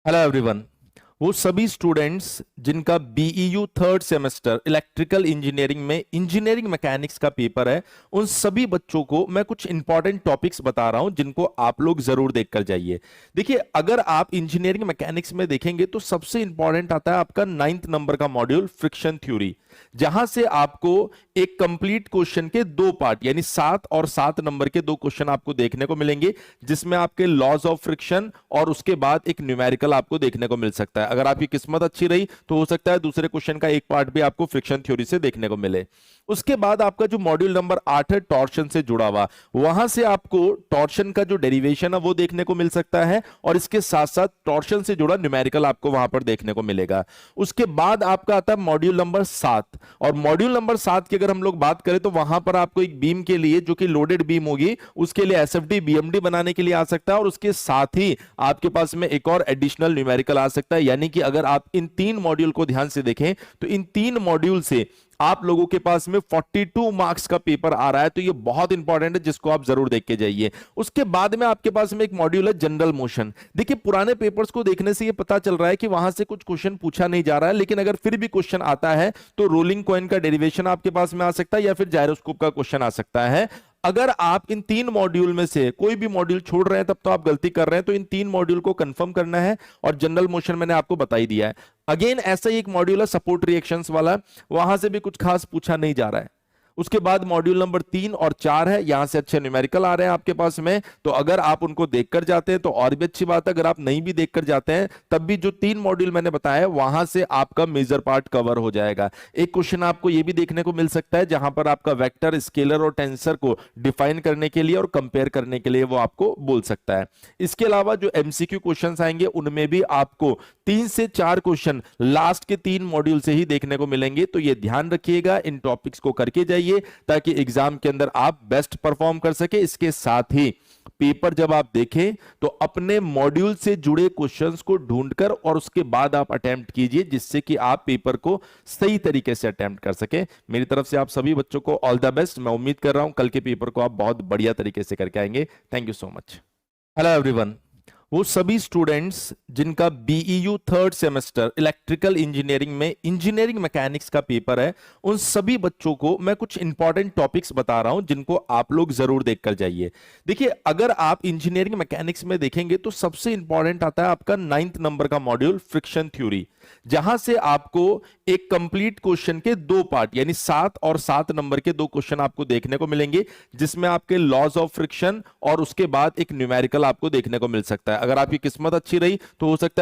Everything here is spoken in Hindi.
Hello everyone. वो सभी स्टूडेंट्स जिनका बीईयू थर्ड सेमेस्टर इलेक्ट्रिकल इंजीनियरिंग में इंजीनियरिंग मैकेनिक्स का पेपर है, उन सभी बच्चों को मैं कुछ इंपॉर्टेंट टॉपिक्स बता रहा हूं जिनको आप लोग जरूर देखकर जाइए। देखिए, अगर आप इंजीनियरिंग मैकेनिक्स में देखेंगे तो सबसे इंपॉर्टेंट आता है आपका 9th नंबर का मॉड्यूल फ्रिक्शन थ्योरी, जहां से आपको एक कंप्लीट क्वेश्चन के दो पार्ट यानी 7 और 7 नंबर के दो क्वेश्चन आपको देखने को मिलेंगे, जिसमें आपके लॉज ऑफ फ्रिक्शन और उसके बाद एक न्यूमेरिकल आपको देखने को मिल सकता है। अगर आपकी किस्मत अच्छी रही तो हो सकता है दूसरे क्वेश्चन का एक पार्ट भी आपको फ्रिक्शन थ्योरी से देखने को मिले। उसके बाद आपका जो मॉड्यूल नंबर 8 है टॉर्शन से जुड़ा हुआ, वहां से आपको टॉर्शन का जो डेरिवेशन है वो देखने को मिल सकता है, और इसके साथ साथ टॉर्शन से जुड़ा न्यूमेरिकल आपको वहां पर देखने को मिलेगा। उसके बाद आपका आता है मॉड्यूल नंबर 7, और मॉड्यूल नंबर 7 की अगर हम लोग बात करें तो वहां पर आपको एक बीम के लिए, जो कि लोडेड बीम होगी, उसके लिए एसएफडी बीएमडी बनाने के लिए आ सकता है, और उसके साथ ही आपके पास में एक और एडिशनल न्यूमेरिकल आ सकता है। यानी कि अगर आप इन 3 मॉड्यूल को ध्यान से देखें तो इन 3 मॉड्यूल से आप लोगों के पास में 42 मार्क्स का पेपर आ रहा है, तो ये बहुत इंपॉर्टेंट है, जिसको आप जरूर देख के जाइए। उसके बाद में आपके पास में एक मॉड्यूल है जनरल मोशन। देखिए, पुराने पेपर्स को देखने से ये पता चल रहा है कि वहां से कुछ क्वेश्चन पूछा नहीं जा रहा है, लेकिन अगर फिर भी क्वेश्चन आता है तो रोलिंग कॉइन का डेरिवेशन आपके पास में आ सकता है, या फिर जायरोस्कोप का क्वेश्चन आ सकता है। अगर आप इन 3 मॉड्यूल में से कोई भी मॉड्यूल छोड़ रहे हैं तब तो आप गलती कर रहे हैं, तो इन 3 मॉड्यूल को कंफर्म करना है, और जनरल मोशन मैंने आपको बता ही दिया है। अगेन ऐसा ही एक मॉड्यूल है सपोर्ट रिएक्शंस वाला, वहां से भी कुछ खास पूछा नहीं जा रहा है। उसके बाद मॉड्यूल नंबर 3 और 4 है, यहां से अच्छे न्यूमेरिकल आ रहे हैं आपके पास में, तो अगर आप उनको देखकर जाते हैं तो और भी अच्छी बात है। अगर आप नहीं भी देखकर जाते हैं तब भी जो 3 मॉड्यूल मैंने बताया है वहां से आपका मेजर पार्ट कवर हो जाएगा। एक क्वेश्चन आपको यह भी देखने को मिल सकता है जहां पर आपका वेक्टर, स्केलर और टेंसर को डिफाइन करने के लिए और कंपेयर करने के लिए वो आपको बोल सकता है। इसके अलावा जो एमसीक्यू क्वेश्चंस आएंगे उनमें भी आपको 3 से 4 क्वेश्चन लास्ट के 3 मॉड्यूल से ही देखने को मिलेंगे, तो ये ध्यान रखिएगा, इन टॉपिक्स को करके जाइए ताकि एग्जाम के अंदर आप बेस्ट परफॉर्म कर सके। इसके साथ ही पेपर जब आप देखें तो अपने मॉड्यूल से जुड़े क्वेश्चंस को ढूंढकर और उसके बाद आप अटेम्प्ट कीजिए, जिससे कि आप पेपर को सही तरीके से अटेम्प्ट कर सके। मेरी तरफ से आप सभी बच्चों को ऑल द बेस्ट। मैं उम्मीद कर रहा हूं कल के पेपर को आप बहुत बढ़िया तरीके से करके आएंगे। Thank you so much. Hello everyone. वो सभी स्टूडेंट्स जिनका बीईयू थर्ड सेमेस्टर इलेक्ट्रिकल इंजीनियरिंग में इंजीनियरिंग मैकेनिक्स का पेपर है, उन सभी बच्चों को मैं कुछ इंपॉर्टेंट टॉपिक्स बता रहा हूं जिनको आप लोग जरूर देखकर जाइए। देखिए, अगर आप इंजीनियरिंग मैकेनिक्स में देखेंगे तो सबसे इंपॉर्टेंट आता है आपका 9th नंबर का मॉड्यूल फ्रिक्शन थ्योरी, जहां से आपको एक कंप्लीट क्वेश्चन के दो पार्ट यानी 7 और 7 नंबर के दो क्वेश्चन आपको देखने को मिलेंगे, जिसमें आपके लॉज ऑफ फ्रिक्शन और उसके बाद एक न्यूमेरिकल आपको देखने को मिल सकता है। अगर आपकी किस्मत अच्छी रही तो हो सकता है